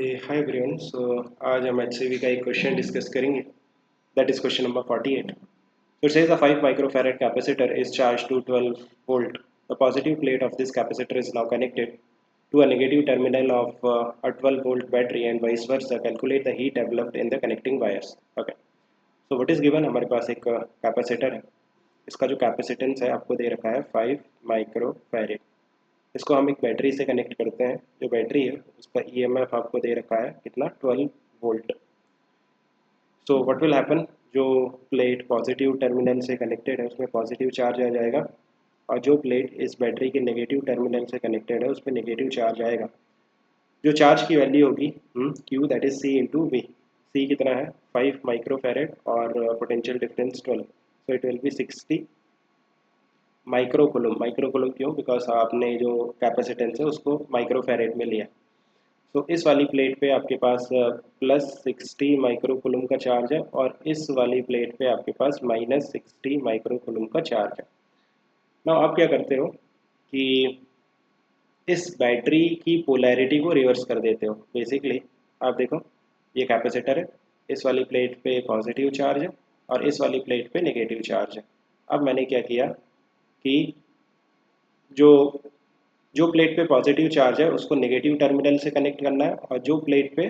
Okay hi everyone. सो आज हम HCV का एक क्वेश्चन डिस्कस करेंगे, that is question number 48. So it says a 5 microfarad capacitor is charged to 12 volt. The positive plate of this capacitor is now connected to a negative terminal of a 12 volt battery and vice versa. Calculate the heat developed in the connecting wires. Okay. So what is given? हमारे पास एक capacitor है, इसका जो capacitance है आपको दे रखा है 5 microfarad. इसको हम एक बैटरी से कनेक्ट करते हैं। जो बैटरी है उसका ईएमएफ आपको दे रखा है कितना, 12 volt. So what will happen, जो प्लेट पॉजिटिव टर्मिनल से कनेक्टेड है उसमें पॉजिटिव चार्ज आ जाएगा, और जो प्लेट इस बैटरी के नेगेटिव टर्मिनल से कनेक्टेड है उस पर नेगेटिव चार्ज आएगा। जो चार्ज की वैल्यू होगी Q, that is C into V. C कितना है 5 माइक्रोफैरेड और potential difference 12, so it will be 60 microcoulomb. Microcoulomb क्यों? बिकॉज आपने जो कैपेसिटेंस है उसको माइक्रोफैरेड में लिया। तो इस वाली प्लेट पे आपके पास +60 माइक्रोकुलम का चार्ज है और इस वाली प्लेट पे आपके पास -60 माइक्रोकुलम का चार्ज है। ना आप क्या करते हो कि इस बैटरी की पोलैरिटी को रिवर्स कर देते हो। बेसिकली आप देखो, ये कैपेसिटर है, इस वाली प्लेट पे पॉजिटिव चार्ज है और इस वाली प्लेट पे नेगेटिव चार्ज है। अब मैंने क्या किया कि जो जो प्लेट पे पॉजिटिव चार्ज है उसको नेगेटिव टर्मिनल से कनेक्ट करना है, और जो प्लेट पे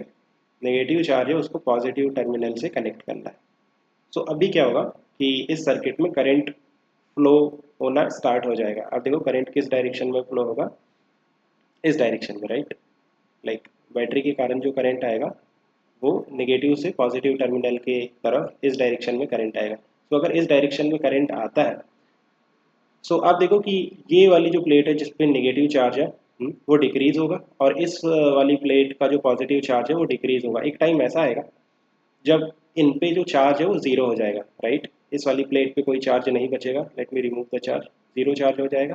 नेगेटिव चार्ज है उसको पॉजिटिव टर्मिनल से कनेक्ट करना है। सो अभी क्या होगा कि इस सर्किट में करंट फ्लो होना स्टार्ट हो जाएगा। अब देखो करंट किस डायरेक्शन में फ्लो होगा, इस डायरेक्शन में, राइट। लाइक बैटरी के कारण जो करंट आएगा वो नेगेटिव से पॉजिटिव टर्मिनल के तरफ इस डायरेक्शन में करंट आएगा। तो अगर इस डायरेक्शन में करंट आता है, सो आप देखो कि ये वाली जो प्लेट है जिस पे नेगेटिव चार्ज है वो डिक्रीज होगा, और इस वाली प्लेट का जो पॉजिटिव चार्ज है वो डिक्रीज होगा। एक टाइम ऐसा आएगा जब इन पे जो चार्ज है वो ज़ीरो हो जाएगा, राइट। इस वाली प्लेट पे कोई चार्ज नहीं बचेगा, let me remove the charge, zero charge हो जाएगा,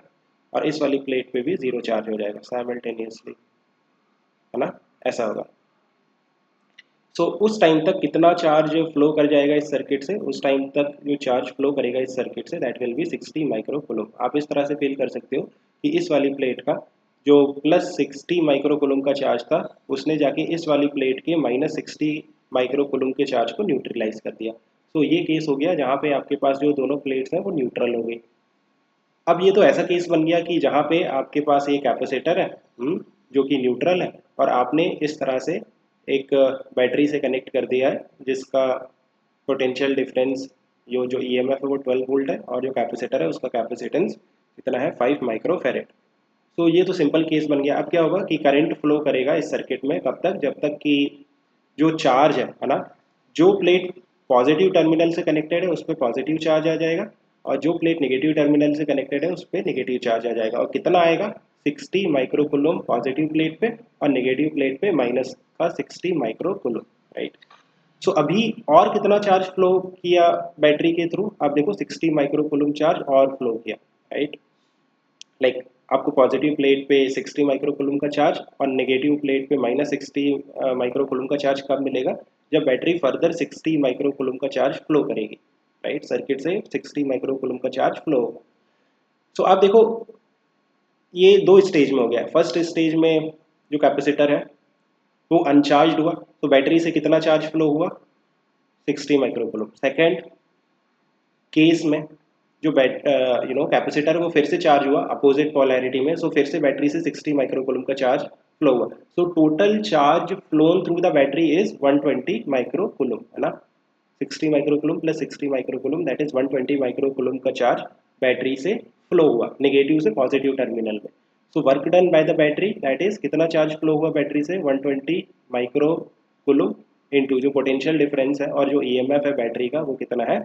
और इस वाली प्लेट पे भी ज़ीरो चार्ज हो जाएगा साइमल्टेनियसली, है ना। ऐसा होगा। सो उस टाइम तक कितना चार्ज फ्लो कर जाएगा इस सर्किट से, उस टाइम तक जो चार्ज फ्लो करेगा इस circuit say that will be 60 microcoulomb. आप इस तरह से फील कर सकते हो कि इस वाली प्लेट का जो +60 माइक्रोकुलम का चार्ज था उसने जाके इस वाली प्लेट के -60 माइक्रोकुलम के चार्ज को न्यूट्रलाइज कर दिया। तो ये केस हो गया जहाँ पे आपके पास जो दोनों प्लेट्स हैं वो न्यूट्रल हो गई। अब ये तो ऐसा केस बन गया कि जहाँ पे आपके पास एक कैपेसिटर है जो कि न्यूट्रल है, और आपने इस तरह से एक बैटरी से कनेक्ट कर दिया है जिसका पोटेंशियल डिफरेंस जो ईएमएफ है वो 12 वोल्ट है, और जो कैपेसिटर है उसका कैपेसिटेंस कितना है 5 माइक्रोफैरेड। तो ये तो सिंपल केस बन गया। अब क्या होगा कि करंट फ्लो करेगा इस सर्किट में कब तक, जब तक कि जो चार्ज है ना, जो प्लेट पॉजिटिव टर्मिनल से कनेक्टेड है उस पर पॉजिटिव चार्ज आ जाएगा, और जो प्लेट नेगेटिव टर्मिनल से कनेक्टेड है उस पर नेगेटिव चार्ज आ जाएगा। और कितना आएगा, 60 माइक्रोकुलम पॉजिटिव प्लेट पे, और नेगेटिव प्लेट पे माइनस का 60 माइक्रोकुलम, राइट। सो अभी और कितना चार्ज फ्लो किया बैटरी के थ्रू, आप देखो 60 माइक्रोकुलम चार्ज और फ्लो किया, राइट। लाइक आपको पॉजिटिव प्लेट पे 60 माइक्रोकुलम का चार्ज और नेगेटिव प्लेट पे -60 माइक्रोकुलम का चार्ज कब मिलेगा, जब बैटरी फर्दर 60 माइक्रोकुलम का चार्ज फ्लो करेगी, राइट। सर्किट से 60 माइक्रोकुलम का चार्ज फ्लो होगा। सो आप देखो ये दो स्टेज में हो गया। फर्स्ट स्टेज में जो कैपेसिटर है वो अनचार्ज हुआ, तो बैटरी से कितना चार्ज फ्लो हुआ, 60 माइक्रोकुलम। सेकेंड केस में जो कैपेसिटर वो फिर से चार्ज हुआ अपोजिट पोलैरिटी में, सो फिर से बैटरी से 60 माइक्रोकुलम का चार्ज फ्लो हुआ। So total charge phloem through the battery is 120 microcoulomb, है ना। 60 microcoulomb plus 60 microcoulomb that is 120 microcoulomb का चार्ज बैटरी से फ्लो हुआ नेगेटिव से पॉजिटिव टर्मिनल में। So work done by the battery that is कितना charge flow हुआ battery से, 120 माइक्रोकुलम इनटू जो पोटेंशियल डिफरेंस है और जो ईएमएफ है बैटरी का वो कितना है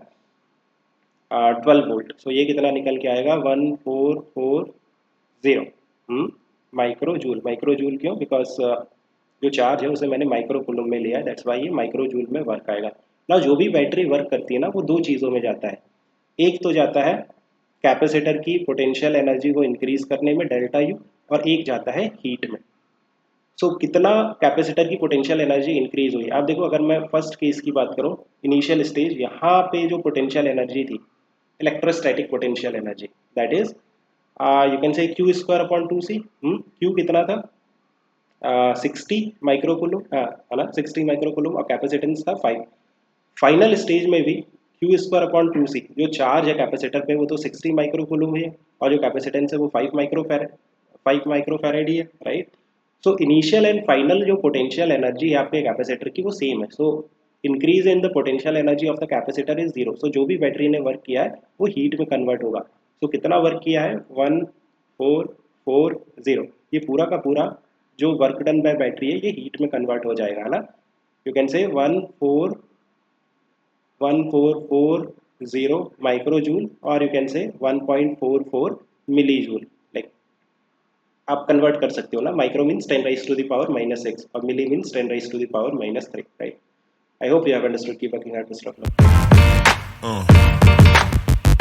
12 वोल्ट। सो ये कितना निकल के आएगा 1440 माइक्रो जूल। माइक्रो जूल क्यों, बिकॉज जो चार्ज है उसे मैंने माइक्रो कुलम में लिया है, दैट्स वाई ये माइक्रो जूल में वर्क आएगा ना। जो भी बैटरी वर्क करती है ना वो दो चीज़ों में जाता है। एक तो जाता है कैपेसिटर की पोटेंशियल एनर्जी को इंक्रीज करने में डेल्टा यू, और एक जाता है हीट में। सो कितना कैपेसिटर की पोटेंशियल एनर्जी इंक्रीज हुई, आप देखो अगर मैं फर्स्ट केस की बात करूँ, इनिशियल स्टेज, यहाँ पे जो पोटेंशियल एनर्जी थी electrostatic potential energy that is you can से q² अपॉन 2c। q कितना था 60 माइक्रोकुलम है ना, 60 माइक्रोकुलम और कैपेसिटेंस था 5। फाइनल स्टेज में भी क्यू स्क्वायर अपॉन 2c, जो चार्ज है कैपेसिटर पे वो तो 60 माइक्रोकुलम है और जो कैपेसिटेंस है वो 5 माइक्रोफैरेड ही है, right. So initial and final जो पोटेंशियल एनर्जी है आपके कैपेसिटर की वो सेम है। So increase in the potential energy of the capacitor is zero. So जो भी बैटरी ने वर्क किया है वो हीट में कन्वर्ट होगा। सो कितना वर्क किया है, 1440। ये पूरा का पूरा जो वर्क डन बाय बैटरी है ये हीट में कन्वर्ट हो जाएगा, है ना। You can say 1440 micro joule, और you can say 1.44 milli joule. Like आप कन्वर्ट कर सकते हो ना, माइक्रो मीन्स 10⁻⁻⁻6 और milli means 10⁻⁻3, right. I hope you have understood. Keep working hard, best of luck.